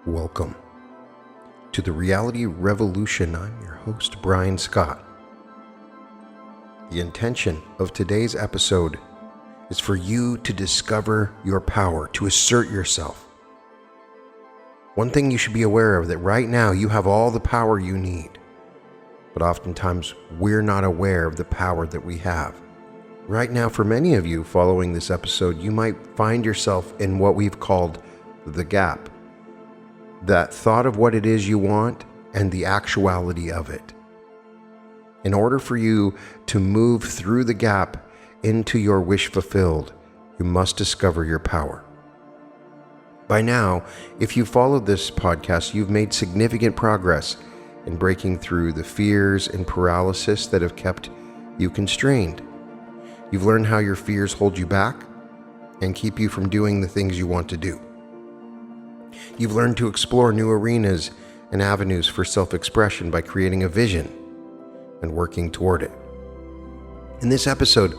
Welcome to the Reality Revolution. I'm your host, Brian Scott. The intention of today's episode is for you to discover your power, to assert yourself. One thing you should be aware of that right now you have all the power you need, but oftentimes we're not aware of the power that we have. Right now, for many of you following this episode, you might find yourself in what we've called the gap. That thought of what it is you want and the actuality of it. In order for you to move through the gap into your wish fulfilled, you must discover your power. By now, if you followed this podcast, you've made significant progress in breaking through the fears and paralysis that have kept you constrained. You've learned how your fears hold you back and keep you from doing the things you want to do. You've learned to explore new arenas and avenues for self-expression by creating a vision and working toward it. In this episode,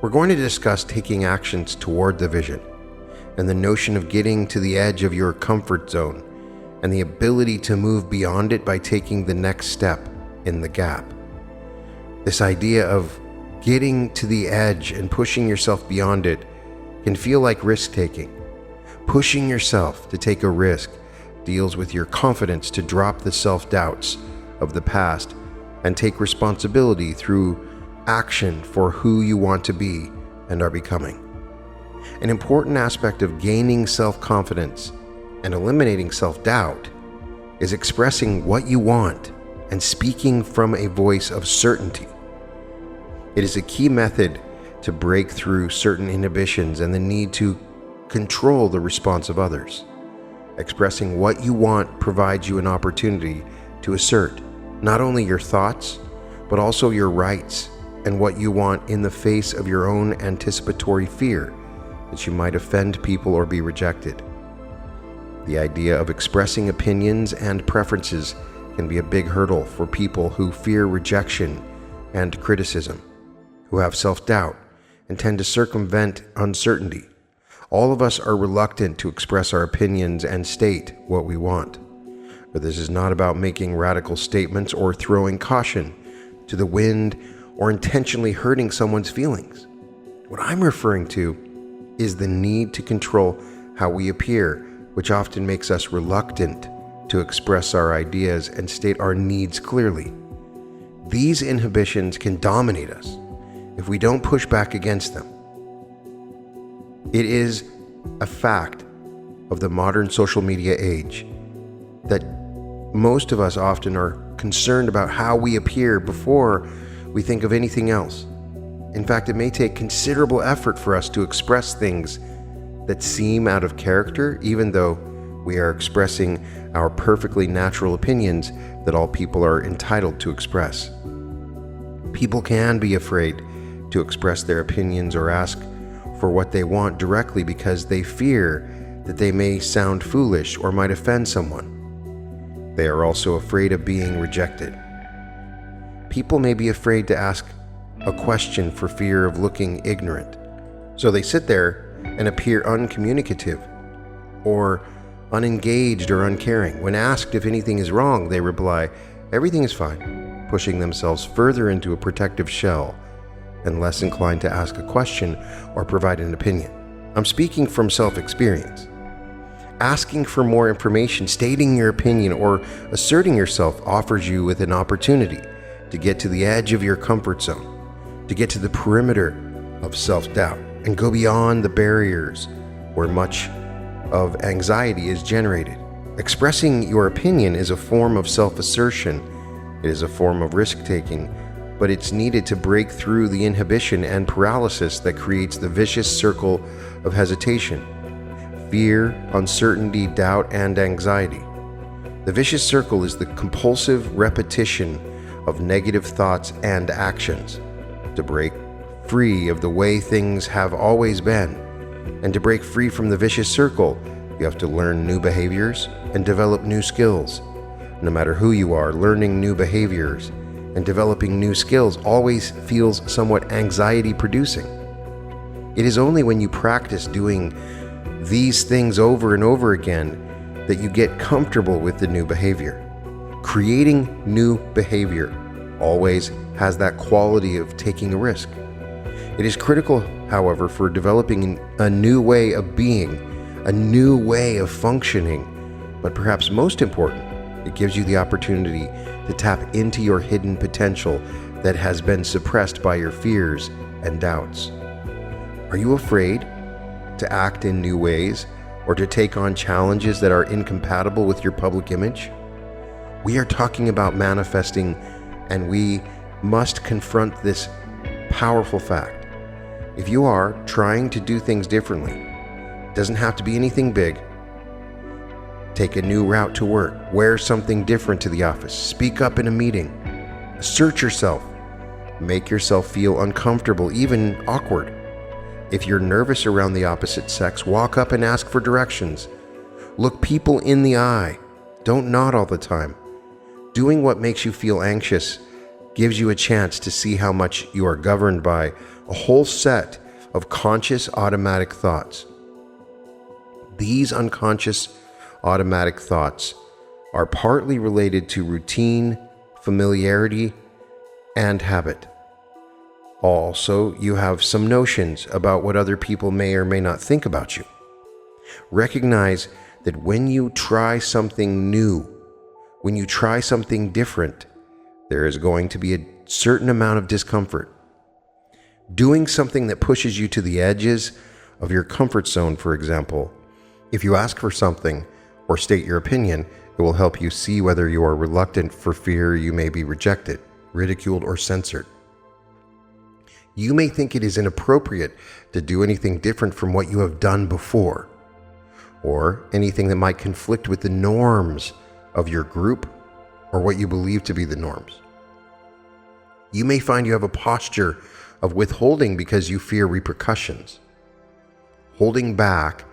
we're going to discuss taking actions toward the vision and the notion of getting to the edge of your comfort zone and the ability to move beyond it by taking the next step in the gap. This idea of getting to the edge and pushing yourself beyond it can feel like risk-taking. Pushing yourself to take a risk deals with your confidence to drop the self-doubts of the past and take responsibility through action for who you want to be and are becoming. An important aspect of gaining self-confidence and eliminating self-doubt is expressing what you want and speaking from a voice of certainty. It is a key method to break through certain inhibitions and the need to control the response of others. Expressing what you want provides you an opportunity to assert not only your thoughts, but also your rights and what you want in the face of your own anticipatory fear that you might offend people or be rejected. The idea of expressing opinions and preferences can be a big hurdle for people who fear rejection and criticism, who have self-doubt and tend to circumvent uncertainty. All of us are reluctant to express our opinions and state what we want. But this is not about making radical statements or throwing caution to the wind or intentionally hurting someone's feelings. What I'm referring to is the need to control how we appear, which often makes us reluctant to express our ideas and state our needs clearly. These inhibitions can dominate us if we don't push back against them. It is a fact of the modern social media age that most of us often are concerned about how we appear before we think of anything else. In fact, it may take considerable effort for us to express things that seem out of character, even though we are expressing our perfectly natural opinions that all people are entitled to express. People can be afraid to express their opinions or ask for what they want directly because they fear that they may sound foolish or might offend someone. They are also afraid of being rejected. People may be afraid to ask a question for fear of looking ignorant. So they sit there and appear uncommunicative or unengaged or uncaring. When asked if anything is wrong, they reply, "Everything is fine," pushing themselves further into a protective shell and less inclined to ask a question or provide an opinion. I'm speaking from self-experience. Asking for more information, stating your opinion, or asserting yourself offers you with an opportunity to get to the edge of your comfort zone, to get to the perimeter of self-doubt, and go beyond the barriers where much of anxiety is generated. Expressing your opinion is a form of self-assertion. It is a form of risk-taking, but it's needed to break through the inhibition and paralysis that creates the vicious circle of hesitation, fear, uncertainty, doubt, and anxiety. The vicious circle is the compulsive repetition of negative thoughts and actions. To break free of the way things have always been, and to break free from the vicious circle, you have to learn new behaviors and develop new skills. No matter who you are, learning new behaviors and developing new skills always feels somewhat anxiety-producing. It is only when you practice doing these things over and over again that you get comfortable with the new behavior. Creating new behavior always has that quality of taking a risk. It is critical, however, for developing a new way of being, a new way of functioning, but perhaps most important, it gives you the opportunity to tap into your hidden potential that has been suppressed by your fears and doubts. Are you afraid to act in new ways or to take on challenges that are incompatible with your public image? We are talking about manifesting, and we must confront this powerful fact. If you are trying to do things differently, it doesn't have to be anything big. Take a new route to work, wear something different to the office, speak up in a meeting, assert yourself, make yourself feel uncomfortable, even awkward. If you're nervous around the opposite sex, walk up and ask for directions. Look people in the eye. Don't nod all the time. Doing what makes you feel anxious gives you a chance to see how much you are governed by a whole set of conscious automatic thoughts. These unconscious automatic thoughts are partly related to routine, familiarity, and habit. Also, you have some notions about what other people may or may not think about you. Recognize that when you try something new, when you try something different, there is going to be a certain amount of discomfort. Doing something that pushes you to the edges of your comfort zone, for example, if you ask for something or state your opinion, it will help you see whether you are reluctant for fear you may be rejected, ridiculed, or censored. You may think it is inappropriate to do anything different from what you have done before, or anything that might conflict with the norms of your group or what you believe to be the norms. You may find you have a posture of withholding because you fear repercussions. Holding back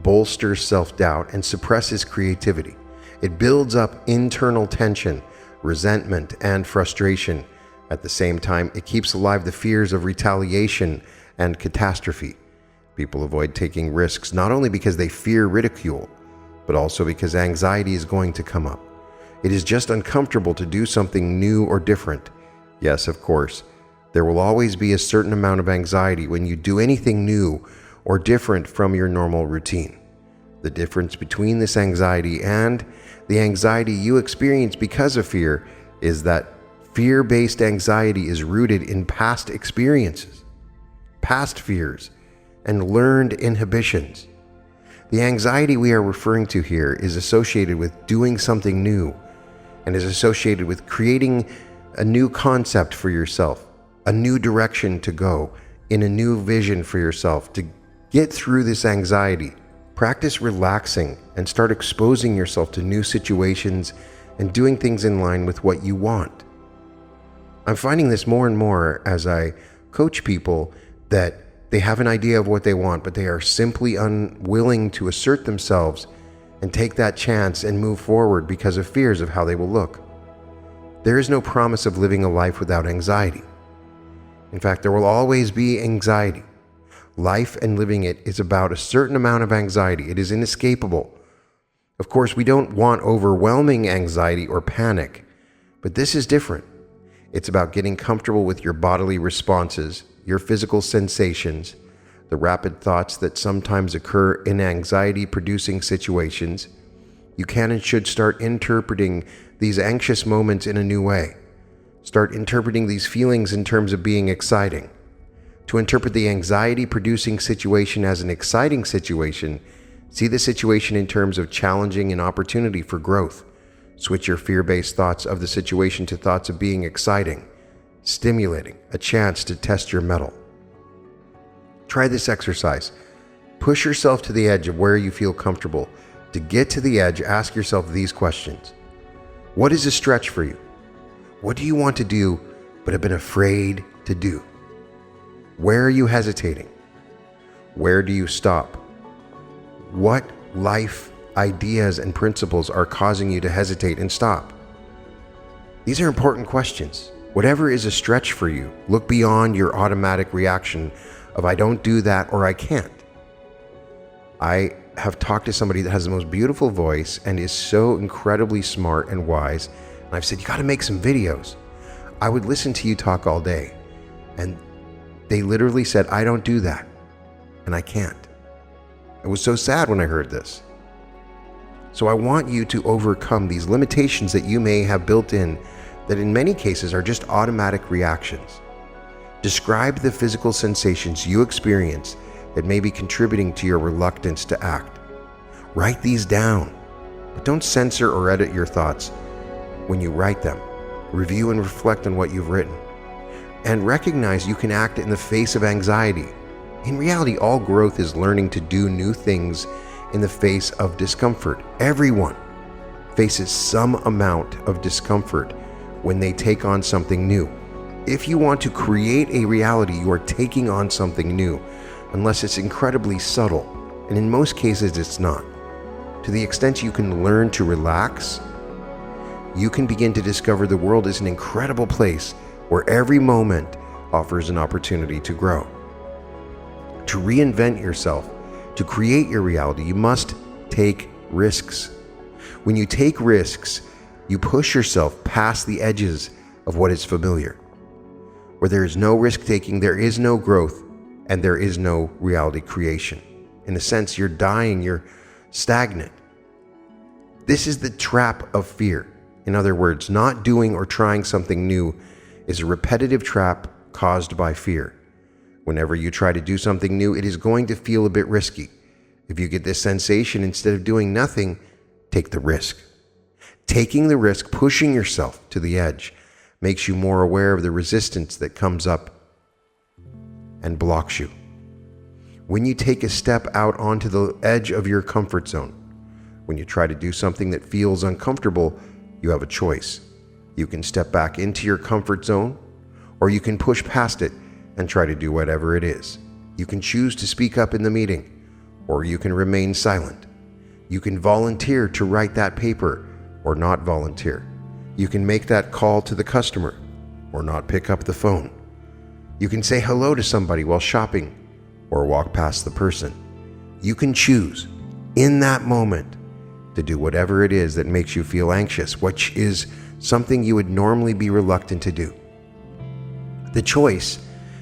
bolsters self-doubt and suppresses creativity. It builds up internal tension, resentment, and frustration. At the same time, it keeps alive the fears of retaliation and catastrophe. People avoid taking risks not only because they fear ridicule, but also because anxiety is going to come up. It is just uncomfortable to do something new or different. Yes, of course, there will always be a certain amount of anxiety when you do anything new or different from your normal routine. The difference between this anxiety and the anxiety you experience because of fear is that fear-based anxiety is rooted in past experiences, past fears, and learned inhibitions. The anxiety we are referring to here is associated with doing something new and is associated with creating a new concept for yourself, a new direction to go, in a new vision for yourself. To get through this anxiety, practice relaxing and start exposing yourself to new situations and doing things in line with what you want. I'm finding this more and more as I coach people that they have an idea of what they want, but they are simply unwilling to assert themselves and take that chance and move forward because of fears of how they will look. There is no promise of living a life without anxiety. In fact, there will always be anxiety. Life and living it is about a certain amount of anxiety. It is inescapable. Of course, we don't want overwhelming anxiety or panic, but this is different. It's about getting comfortable with your bodily responses, your physical sensations, the rapid thoughts that sometimes occur in anxiety-producing situations. You can and should start interpreting these anxious moments in a new way. Start interpreting these feelings in terms of being exciting. To interpret the anxiety-producing situation as an exciting situation, see the situation in terms of challenging and opportunity for growth. Switch your fear-based thoughts of the situation to thoughts of being exciting, stimulating, a chance to test your mettle. Try this exercise. Push yourself to the edge of where you feel comfortable. To get to the edge, ask yourself these questions. What is a stretch for you? What do you want to do but have been afraid to do? Where are you hesitating? Where do you stop? What life ideas and principles are causing you to hesitate and stop? These are important questions. Whatever is a stretch for you, look beyond your automatic reaction of I don't do that or I can't. I have talked to somebody that has the most beautiful voice and is so incredibly smart and wise, and I've said, you got to make some videos. I would listen to you talk all day. And they literally said, I don't do that. And I can't. I was so sad when I heard this. So I want you to overcome these limitations that you may have built in that in many cases are just automatic reactions. Describe the physical sensations you experience that may be contributing to your reluctance to act. Write these down, but don't censor or edit your thoughts when you write them. Review and reflect on what you've written. And recognize you can act in the face of anxiety. In reality, all growth is learning to do new things in the face of discomfort. Everyone faces some amount of discomfort when they take on something new. If you want to create a reality, you are taking on something new, unless it's incredibly subtle, and in most cases it's not. To the extent you can learn to relax, you can begin to discover the world is an incredible place where every moment offers an opportunity to grow. To reinvent yourself, to create your reality, you must take risks. When you take risks, you push yourself past the edges of what is familiar. Where there is no risk-taking, there is no growth, and there is no reality creation. In a sense, you're dying, you're stagnant. This is the trap of fear. In other words, not doing or trying something new is a repetitive trap caused by fear. Whenever you try to do something new, it is going to feel a bit risky. If you get this sensation, instead of doing nothing, take the risk. Taking the risk, pushing yourself to the edge, makes you more aware of the resistance that comes up and blocks you. When you take a step out onto the edge of your comfort zone, when you try to do something that feels uncomfortable, you have a choice. You can step back into your comfort zone, or you can push past it and try to do whatever it is. You can choose to speak up in the meeting, or you can remain silent. You can volunteer to write that paper, or not volunteer. You can make that call to the customer, or not pick up the phone. You can say hello to somebody while shopping, or walk past the person. You can choose, in that moment, to do whatever it is that makes you feel anxious, which is something you would normally be reluctant to do. The choice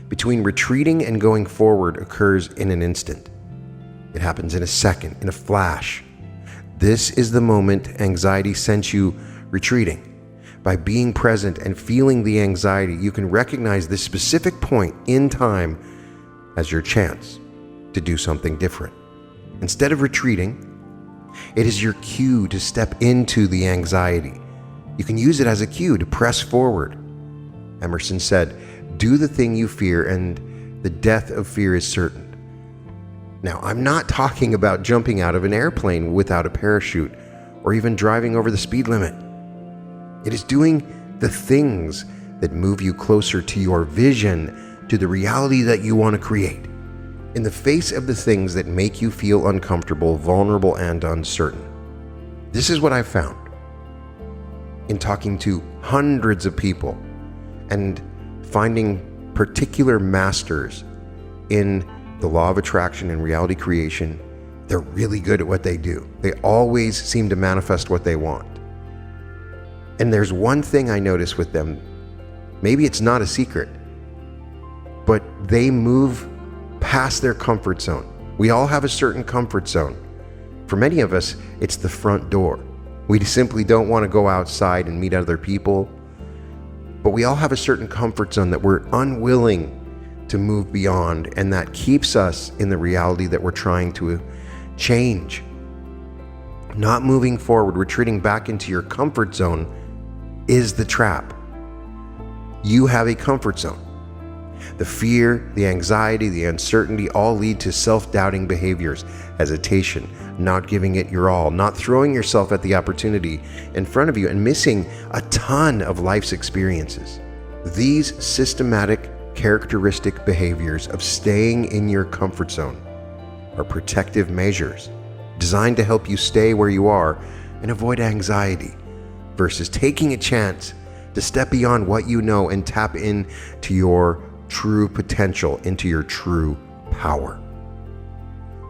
between retreating and going forward occurs in an instant. It happens in a second, in a flash. This is the moment anxiety sends you retreating. By being present and feeling the anxiety, you can recognize this specific point in time as your chance to do something different. Instead of retreating, it is your cue to step into the anxiety. You can use it as a cue to press forward. Emerson said, "Do the thing you fear, and the death of fear is certain." Now, I'm not talking about jumping out of an airplane without a parachute, or even driving over the speed limit. It is doing the things that move you closer to your vision, to the reality that you want to create, in the face of the things that make you feel uncomfortable, vulnerable, and uncertain. This is what I've found in talking to hundreds of people and finding particular masters in the law of attraction and reality creation. They're really good at what they do. They always seem to manifest what they want. And there's one thing I notice with them. Maybe it's not a secret, but they move past their comfort zone. We all have a certain comfort zone. For many of us, it's the front door. We simply don't want to go outside and meet other people. But we all have a certain comfort zone that we're unwilling to move beyond, and that keeps us in the reality that we're trying to change. Not moving forward, retreating back into your comfort zone is the trap. You have a comfort zone. The fear, the anxiety, the uncertainty all lead to self-doubting behaviors, hesitation, not giving it your all, not throwing yourself at the opportunity in front of you, and missing a ton of life's experiences. These systematic, characteristic behaviors of staying in your comfort zone are protective measures designed to help you stay where you are and avoid anxiety, versus taking a chance to step beyond what you know and tap into your true potential, into your true power.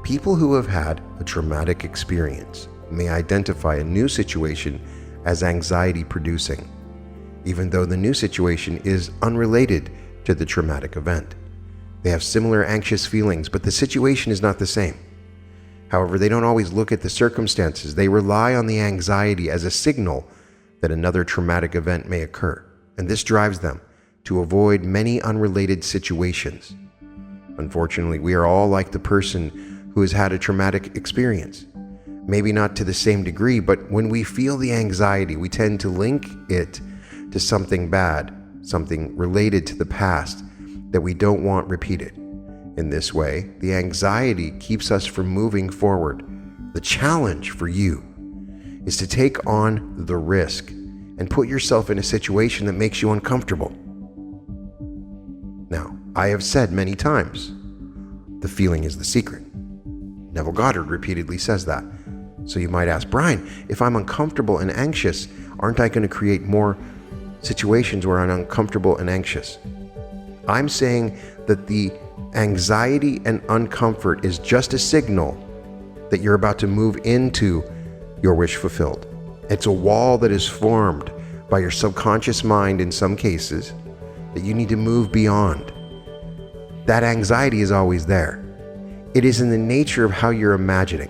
People who have had a traumatic experience may identify a new situation as anxiety-producing, even though the new situation is unrelated to the traumatic event. They have similar anxious feelings, but the situation is not the same. However, they don't always look at the circumstances. They rely on the anxiety as a signal that another traumatic event may occur, and this drives them to avoid many unrelated situations. Unfortunately, we are all like the person who has had a traumatic experience. Maybe not to the same degree, but when we feel the anxiety, we tend to link it to something bad, something related to the past that we don't want repeated. In this way, the anxiety keeps us from moving forward. The challenge for you is to take on the risk and put yourself in a situation that makes you uncomfortable. Now, I have said many times, the feeling is the secret. Neville Goddard repeatedly says that. So you might ask, Brian, if I'm uncomfortable and anxious, aren't I going to create more situations where I'm uncomfortable and anxious? I'm saying that the anxiety and uncomfort is just a signal that you're about to move into your wish fulfilled. It's a wall that is formed by your subconscious mind in some cases that you need to move beyond. That anxiety is always there. It is in the nature of how you're imagining.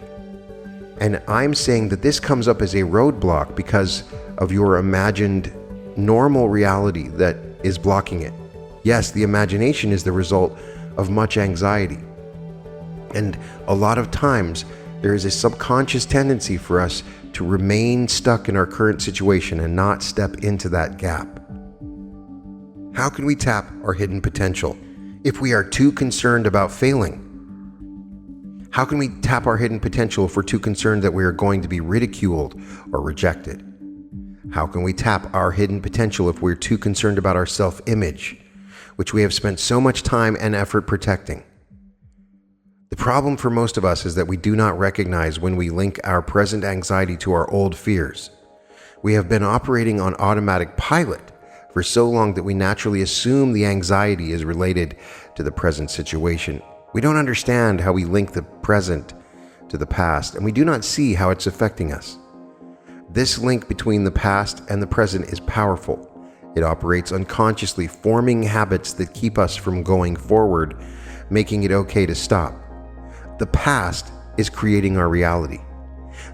And I'm saying that this comes up as a roadblock because of your imagined normal reality that is blocking it. Yes, the imagination is the result of much anxiety. And a lot of times, there is a subconscious tendency for us to remain stuck in our current situation and not step into that gap. How can we tap our hidden potential if we are too concerned about failing? How can we tap our hidden potential if we're too concerned that we are going to be ridiculed or rejected? How can we tap our hidden potential if we're too concerned about our self-image, which we have spent so much time and effort protecting? The problem for most of us is that we do not recognize when we link our present anxiety to our old fears. We have been operating on automatic pilot for so long that we naturally assume the anxiety is related to the present situation. We don't understand how we link the present to the past, and we do not see how it's affecting us. This link between the past and the present is powerful. It operates unconsciously, forming habits that keep us from going forward, making it okay to stop. The past is creating our reality.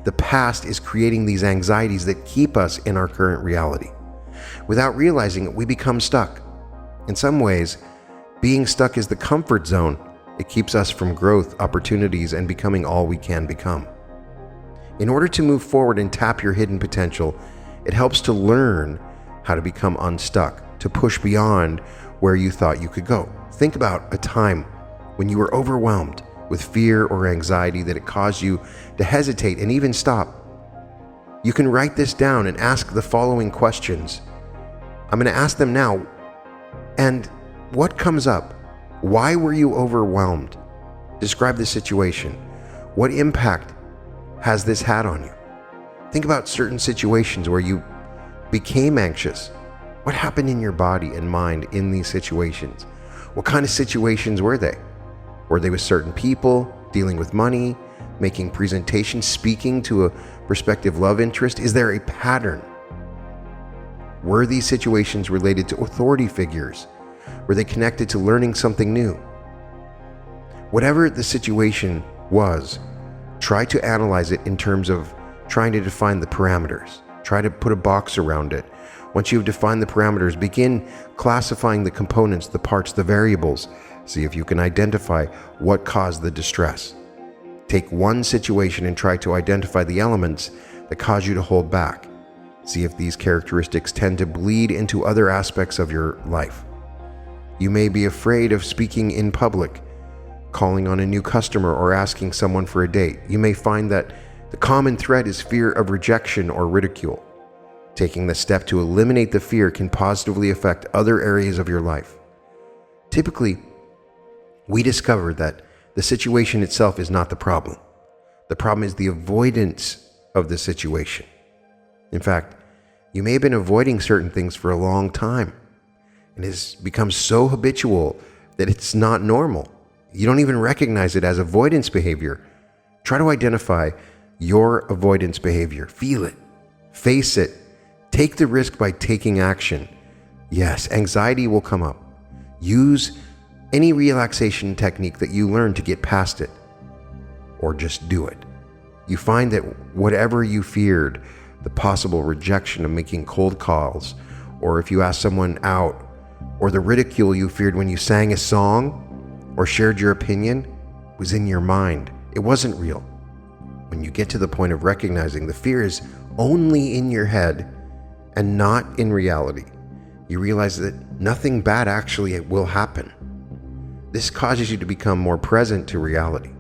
The past is creating these anxieties that keep us in our current reality. Without realizing it, we become stuck. In some ways, being stuck is the comfort zone. It keeps us from growth, opportunities, and becoming all we can become. In order to move forward and tap your hidden potential, it helps to learn how to become unstuck, to push beyond where you thought you could go. Think about a time when you were overwhelmed with fear or anxiety that it caused you to hesitate and even stop. You can write this down and ask the following questions. I'm going to ask them now. And what comes up? Why were you overwhelmed? Describe the situation. What impact has this had on you? Think about certain situations where you became anxious. What happened in your body and mind in these situations? What kind of situations were they? Were they with certain people, dealing with money, making presentations, speaking to a prospective love interest? Is there a pattern? Were these situations related to authority figures? Were they connected to learning something new? Whatever the situation was, try to analyze it in terms of trying to define the parameters. Try to put a box around it. Once you've defined the parameters, begin classifying the components, the parts, the variables. See if you can identify what caused the distress. Take one situation and try to identify the elements that cause you to hold back. See if these characteristics tend to bleed into other aspects of your life. You may be afraid of speaking in public, calling on a new customer, or asking someone for a date. You may find that the common thread is fear of rejection or ridicule. Taking the step to eliminate the fear can positively affect other areas of your life. Typically, we discover that the situation itself is not the problem. The problem is the avoidance of the situation. In fact, you may have been avoiding certain things for a long time, and it has become so habitual that it's not normal. You don't even recognize it as avoidance behavior Try to identify your avoidance behavior. Feel it. Face it. Take the risk by taking action. Yes, anxiety will come up. Use any relaxation technique that you learn to get past it. Or just do it. You find that whatever you feared, the possible rejection of making cold calls, or if you asked someone out, or the ridicule you feared when you sang a song or shared your opinion, was in your mind. It wasn't real. When you get to the point of recognizing the fear is only in your head and not in reality, you realize that nothing bad actually will happen. This causes you to become more present to reality.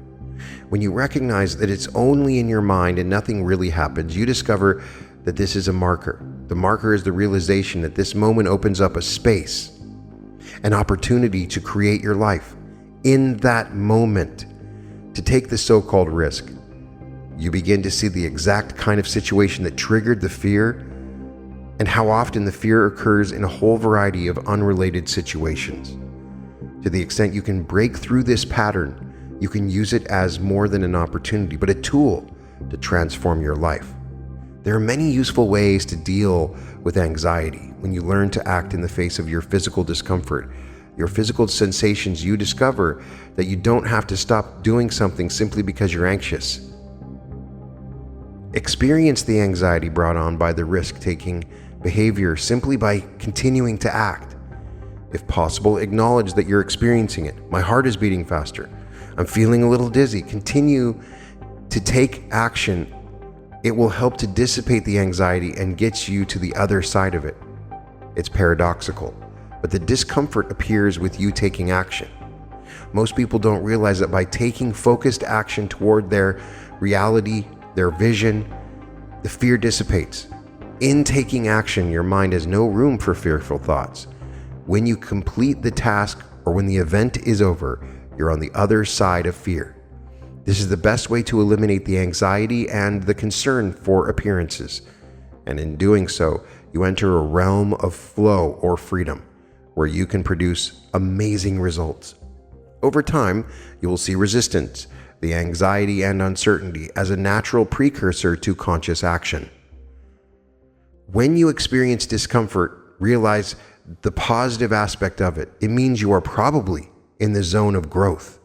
When you recognize that it's only in your mind and nothing really happens, you discover that this is a marker. The marker is the realization that this moment opens up a space, an opportunity to create your life. In that moment, to take the so-called risk, you begin to see the exact kind of situation that triggered the fear and how often the fear occurs in a whole variety of unrelated situations. To the extent you can break through this pattern, you can use it as more than an opportunity, but a tool to transform your life. There are many useful ways to deal with anxiety. When you learn to act in the face of your physical discomfort, your physical sensations, you discover that you don't have to stop doing something simply because you're anxious. Experience the anxiety brought on by the risk-taking behavior simply by continuing to act. If possible, acknowledge that you're experiencing it. My heart is beating faster. I'm feeling a little dizzy. Continue to take action. It will help to dissipate the anxiety and get you to the other side of it. It's paradoxical, but the discomfort appears with you taking action. Most people don't realize that by taking focused action toward their reality, their vision, the fear dissipates. In taking action, your mind has no room for fearful thoughts. When you complete the task or when the event is over, you're on the other side of fear. This is the best way to eliminate the anxiety and the concern for appearances. And in doing so, you enter a realm of flow or freedom, where you can produce amazing results. Over time, you will see resistance, the anxiety and uncertainty as a natural precursor to conscious action. When you experience discomfort, realize the positive aspect of it. It means you are probably in the zone of growth.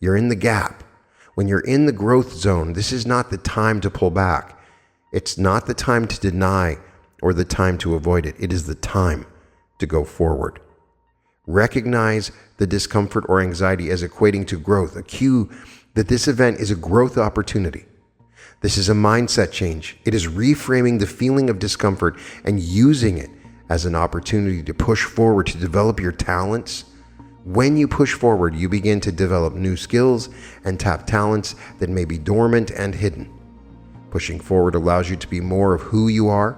You're in the gap. When you're in the growth zone, this is not the time to pull back. It's not the time to deny or the time to avoid it. It is the time to go forward. Recognize the discomfort or anxiety as equating to growth, a cue that this event is a growth opportunity. This is a mindset change. It is reframing the feeling of discomfort and using it as an opportunity to push forward, to develop your talents. When you push forward, you begin to develop new skills and tap talents that may be dormant and hidden. Pushing forward allows you to be more of who you are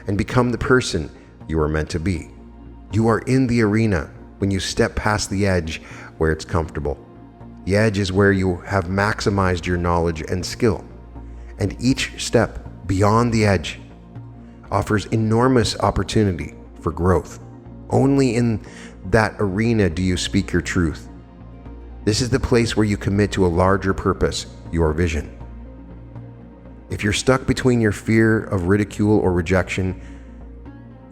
and become the person you are meant to be. You are in the arena when you step past the edge where it's comfortable. The edge is where you have maximized your knowledge and skill. And each step beyond the edge offers enormous opportunity for growth. Only in that arena do you speak your truth. This is the place where you commit to a larger purpose, your vision. If you're stuck between your fear of ridicule or rejection,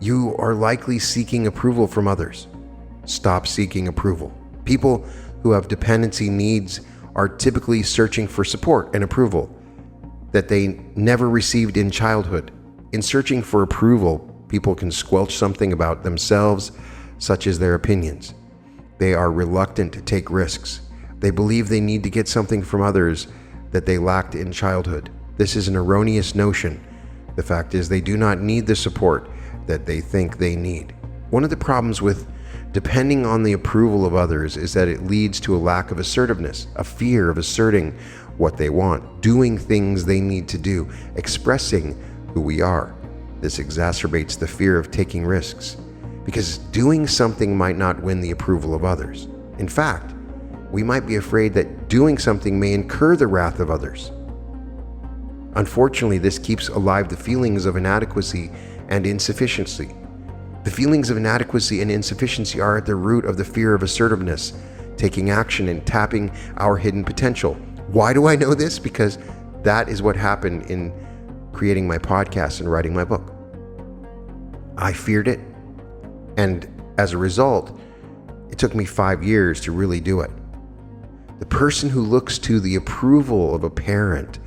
you are likely seeking approval from others. Stop seeking approval. People who have dependency needs are typically searching for support and approval that they never received in childhood. In searching for approval, people can squelch something about themselves, such as their opinions. They are reluctant to take risks. They believe they need to get something from others that they lacked in childhood. This is an erroneous notion. The fact is, they do not need the support that they think they need. One of the problems with depending on the approval of others is that it leads to a lack of assertiveness, a fear of asserting what they want, doing things they need to do, expressing who we are. This exacerbates the fear of taking risks, because doing something might not win the approval of others. In fact, we might be afraid that doing something may incur the wrath of others. Unfortunately, this keeps alive the feelings of inadequacy and insufficiency. The feelings of inadequacy and insufficiency are at the root of the fear of assertiveness, taking action and tapping our hidden potential. Why do I know this? Because that is what happened in creating my podcast and writing my book. I feared it. And as a result, it took me 5 years to really do it. The person who looks to the approval of a parent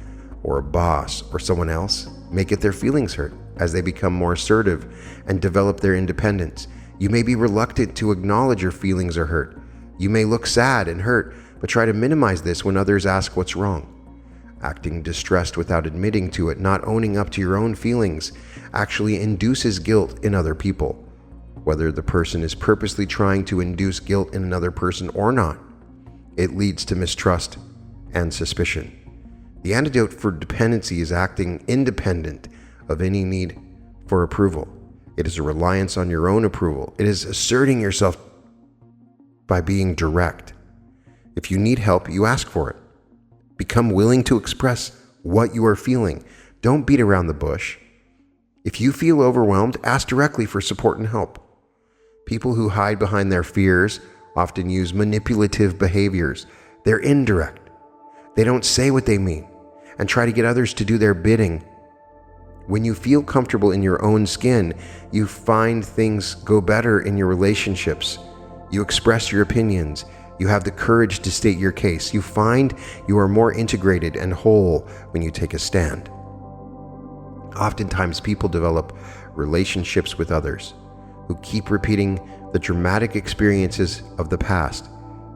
or a boss or someone else may get their feelings hurt as they become more assertive and develop their independence. You may be reluctant to acknowledge your feelings are hurt. You may look sad and hurt, but try to minimize this when others ask what's wrong. Acting distressed without admitting to it, not owning up to your own feelings, actually induces guilt in other people, whether the person is purposely trying to induce guilt in another person or not. It leads to mistrust and suspicion. The antidote for dependency is acting independent of any need for approval. It is a reliance on your own approval. It is asserting yourself by being direct. If you need help, you ask for it. Become willing to express what you are feeling. Don't beat around the bush. If you feel overwhelmed, ask directly for support and help. People who hide behind their fears often use manipulative behaviors. They're indirect. They don't say what they mean and try to get others to do their bidding. When you feel comfortable in your own skin, you find things go better in your relationships. You express your opinions. You have the courage to state your case. You find you are more integrated and whole when you take a stand. Oftentimes, people develop relationships with others who keep repeating the dramatic experiences of the past.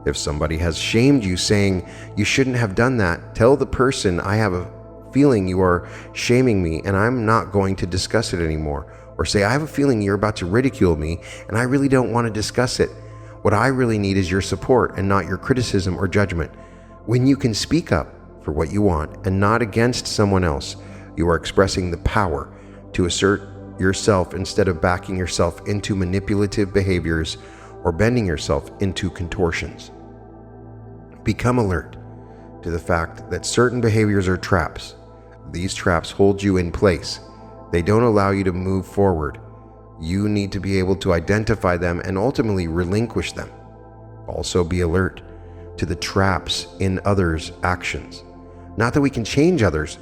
If somebody has shamed you, saying you shouldn't have done that, tell the person, I have a feeling you are shaming me and I'm not going to discuss it anymore. Or say, I have a feeling you're about to ridicule me and I really don't want to discuss it. What I really need is your support and not your criticism or judgment. When you can speak up for what you want and not against someone else, you are expressing the power to assert yourself instead of backing yourself into manipulative behaviors or bending yourself into contortions. Become alert to the fact that certain behaviors are traps. These traps hold you in place. They don't allow you to move forward. You need to be able to identify them and ultimately relinquish them. Also be alert to the traps in others' actions. Not that we can change others,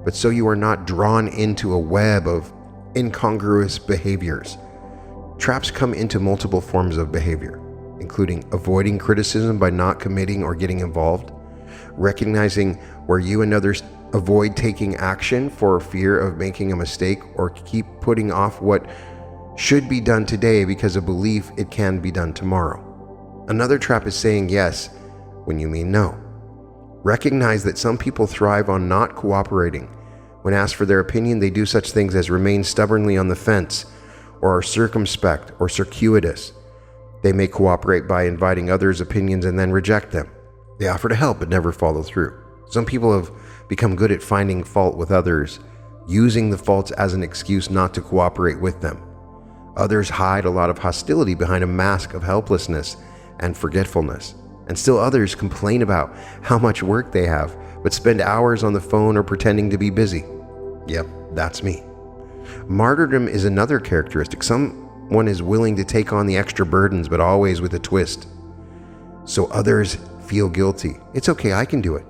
but so you are not drawn into a web of incongruous behaviors. Traps come into multiple forms of behavior, including avoiding criticism by not committing or getting involved, recognizing where you and others avoid taking action for fear of making a mistake or keep putting off what should be done today because of belief it can be done tomorrow. Another trap is saying yes when you mean no. Recognize that some people thrive on not cooperating. When asked for their opinion, they do such things as remain stubbornly on the fence or are circumspect or circuitous. They may cooperate by inviting others' opinions and then reject them. They offer to help but never follow through. Some people have become good at finding fault with others, using the faults as an excuse not to cooperate with them. Others hide a lot of hostility behind a mask of helplessness and forgetfulness. And still others complain about how much work they have, but spend hours on the phone or pretending to be busy. Yep, that's me. Martyrdom is another characteristic. Someone is willing to take on the extra burdens, but always with a twist. So others feel guilty. It's okay, I can do it,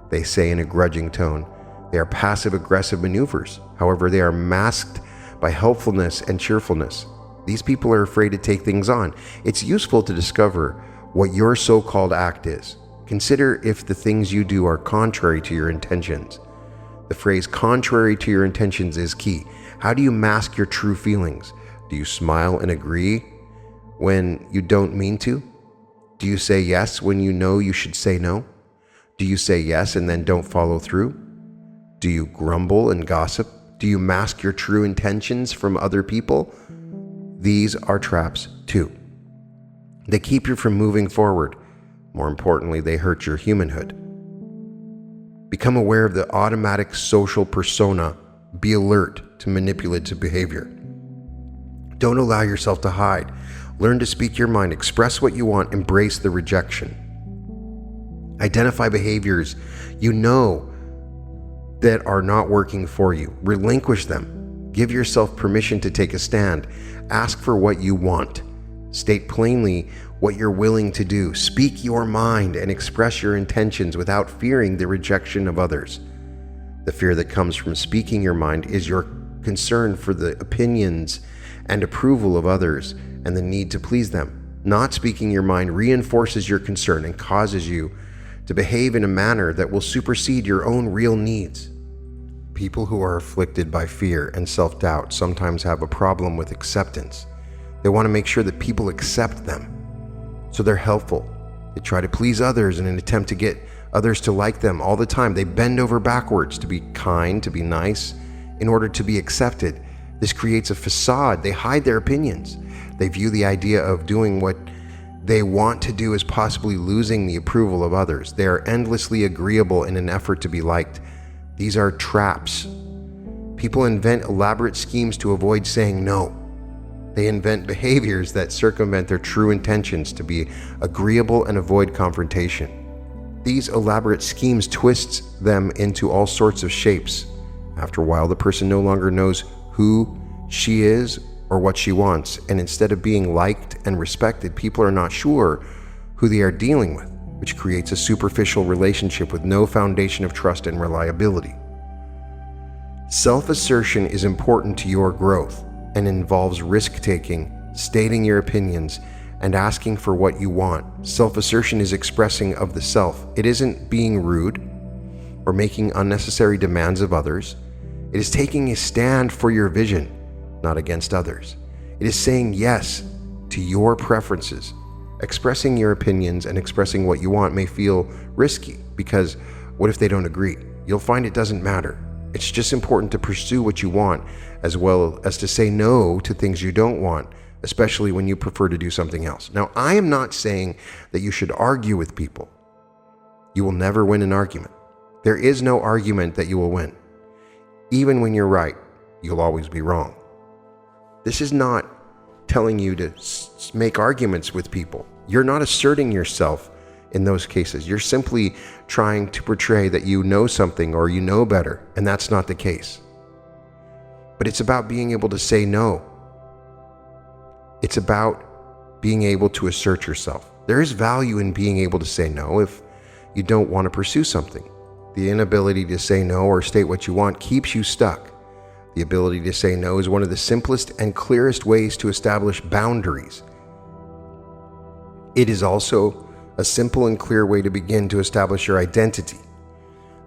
they say in a grudging tone. They are passive-aggressive maneuvers. However, they are masked by helpfulness and cheerfulness. These people are afraid to take things on. It's useful to discover what your so-called act is. Consider if the things you do are contrary to your intentions. The phrase contrary to your intentions is key. How do you mask your true feelings? Do you smile and agree when you don't mean to? Do you say yes when you know you should say no? Do you say yes and then don't follow through? Do you grumble and gossip? Do you mask your true intentions from other people? These are traps too. They keep you from moving forward. More importantly, they hurt your humanhood. Become aware of the automatic social persona. Be alert to manipulative behavior. Don't allow yourself to hide. Learn to speak your mind, express what you want, embrace the rejection. Identify behaviors you know that are not working for you. Relinquish them. Give yourself permission to take a stand. Ask for what you want. State plainly what you're willing to do. Speak your mind and express your intentions without fearing the rejection of others. The fear that comes from speaking your mind is your concern for the opinions and approval of others and the need to please them. Not speaking your mind reinforces your concern and causes you to behave in a manner that will supersede your own real needs. People who are afflicted by fear and self-doubt sometimes have a problem with acceptance. They want to make sure that people accept them, so they're helpful. They try to please others in an attempt to get others to like them all the time. They bend over backwards to be kind, to be nice, in order to be accepted. This creates a facade. They hide their opinions. They view the idea of doing what they want to do as possibly losing the approval of others. They are endlessly agreeable in an effort to be liked. These are traps. People invent elaborate schemes to avoid saying no. They invent behaviors that circumvent their true intentions to be agreeable and avoid confrontation. These elaborate schemes twist them into all sorts of shapes. After a while, the person no longer knows who she is or what she wants, and instead of being liked and respected, people are not sure who they are dealing with, which creates a superficial relationship with no foundation of trust and reliability. Self-assertion is important to your growth and involves risk-taking, stating your opinions, and asking for what you want. Self-assertion is expressing of the self. It isn't being rude or making unnecessary demands of others. It is taking a stand for your vision, not against others. It is saying yes to your preferences. Expressing your opinions and expressing what you want may feel risky, because what if they don't agree? You'll find it doesn't matter. It's just important to pursue what you want, as well as to say no to things you don't want, especially when you prefer to do something else. Now, I am not saying that you should argue with people. You will never win an argument. There is no argument that you will win. Even when you're right, you'll always be wrong. This is not telling you to make arguments with people. You're not asserting yourself in those cases. You're simply trying to portray that you know something or you know better, and that's not the case. But it's about being able to say no. It's about being able to assert yourself. There is value in being able to say no if you don't want to pursue something. The inability to say no or state what you want keeps you stuck. The ability to say no is one of the simplest and clearest ways to establish boundaries. It is also a simple and clear way to begin to establish your identity.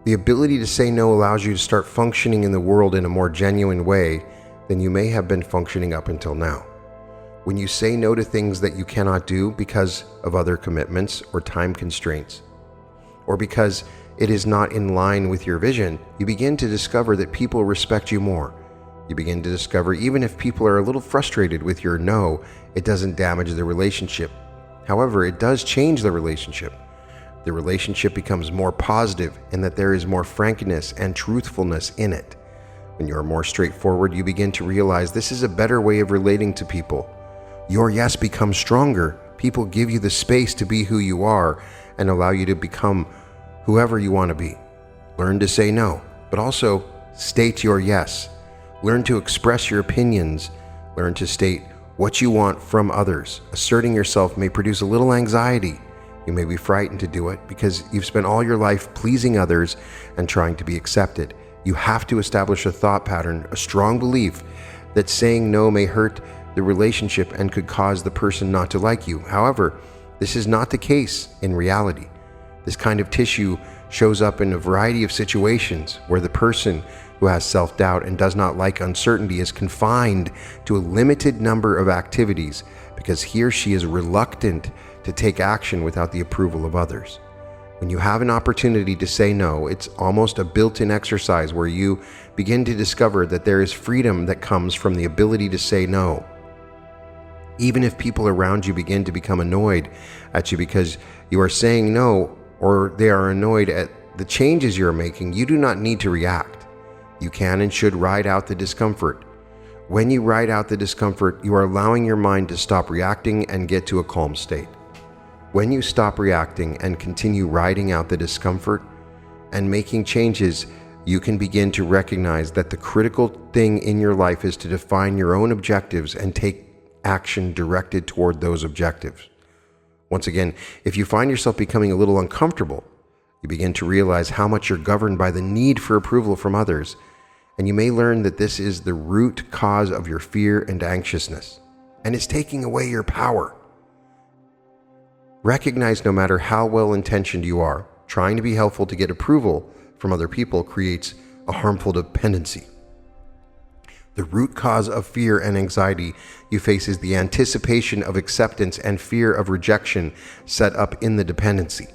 The ability to say no allows you to start functioning in the world in a more genuine way than you may have been functioning up until now. When you say no to things that you cannot do because of other commitments or time constraints, or because it is not in line with your vision, you begin to discover that people respect you more. You begin to discover even if people are a little frustrated with your no, it doesn't damage the relationship. However, it does change the relationship. The relationship becomes more positive in that there is more frankness and truthfulness in it. When you are more straightforward, you begin to realize this is a better way of relating to people. Your yes becomes stronger. People give you the space to be who you are and allow you to become whoever you want to be. Learn to say no, but also state your yes. Learn to express your opinions. Learn to state what you want from others. Asserting yourself may produce a little anxiety. You may be frightened to do it because you've spent all your life pleasing others and trying to be accepted. You have to establish a thought pattern, a strong belief that saying no may hurt the relationship and could cause the person not to like you. However, this is not the case in reality. This kind of tissue shows up in a variety of situations where the person who has self-doubt and does not like uncertainty is confined to a limited number of activities because he or she is reluctant to take action without the approval of others. When you have an opportunity to say no, it's almost a built-in exercise where you begin to discover that there is freedom that comes from the ability to say no. Even if people around you begin to become annoyed at you because you are saying no, or they are annoyed at the changes you're making, you do not need to react. You can and should ride out the discomfort. When you ride out the discomfort, you are allowing your mind to stop reacting and get to a calm state. When you stop reacting and continue riding out the discomfort and making changes, you can begin to recognize that the critical thing in your life is to define your own objectives and take action directed toward those objectives. Once again, if you find yourself becoming a little uncomfortable, you begin to realize how much you're governed by the need for approval from others, and you may learn that this is the root cause of your fear and anxiousness, and it's taking away your power. Recognize no matter how well-intentioned you are, trying to be helpful to get approval from other people creates a harmful dependency. The root cause of fear and anxiety you face is the anticipation of acceptance and fear of rejection set up in the dependency.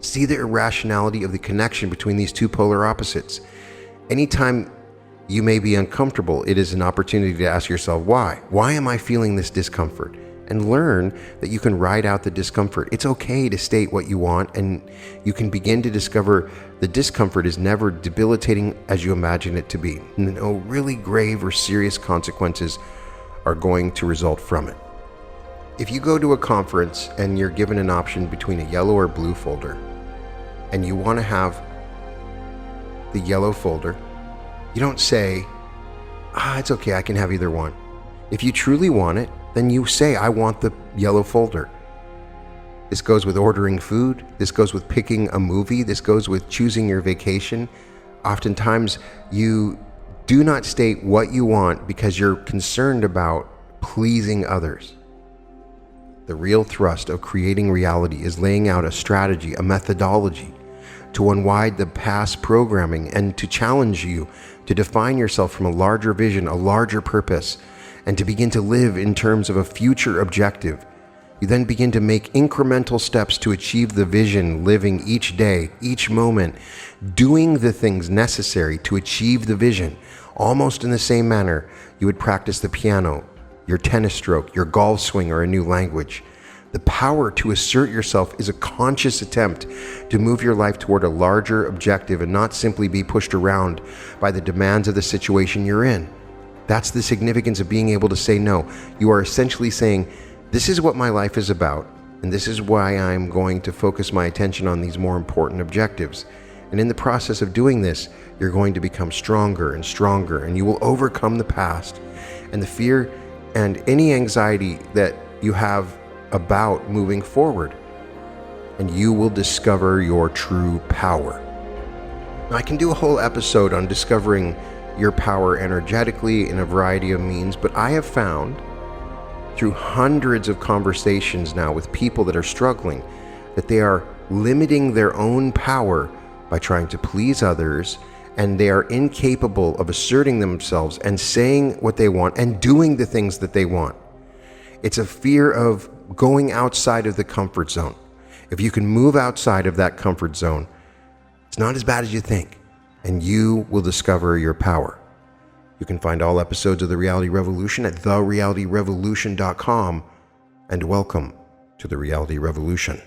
See the irrationality of the connection between these two polar opposites. Anytime you may be uncomfortable, it is an opportunity to ask yourself, why? Why am I feeling this discomfort? And learn that you can ride out the discomfort. It's okay to state what you want, and you can begin to discover the discomfort is never debilitating as you imagine it to be. No really grave or serious consequences are going to result from it. If you go to a conference and you're given an option between a yellow or blue folder, and you want to have the yellow folder, you don't say, it's okay, I can have either one. If you truly want it, then you say, I want the yellow folder. This goes with ordering food. This goes with picking a movie. This goes with choosing your vacation. Oftentimes, you do not state what you want because you're concerned about pleasing others. The real thrust of creating reality is laying out a strategy, a methodology to unwind the past programming and to challenge you to define yourself from a larger vision, a larger purpose, and to begin to live in terms of a future objective. You then begin to make incremental steps to achieve the vision, living each day, each moment, doing the things necessary to achieve the vision, almost in the same manner you would practice the piano, your tennis stroke, your golf swing, or a new language. The power to assert yourself is a conscious attempt to move your life toward a larger objective and not simply be pushed around by the demands of the situation you're in. That's the significance of being able to say no. You are essentially saying, this is what my life is about, and this is why I'm going to focus my attention on these more important objectives. And in the process of doing this, you're going to become stronger and stronger, and you will overcome the past and the fear and any anxiety that you have about moving forward. And you will discover your true power. Now, I can do a whole episode on discovering your power energetically in a variety of means, but I have found through hundreds of conversations now with people that are struggling that they are limiting their own power by trying to please others, and they are incapable of asserting themselves and saying what they want and doing the things that they want. It's a fear of going outside of the comfort zone. If you can move outside of that comfort zone, it's not as bad as you think, and you will discover your power. You can find all episodes of The Reality Revolution at therealityrevolution.com, and welcome to The Reality Revolution.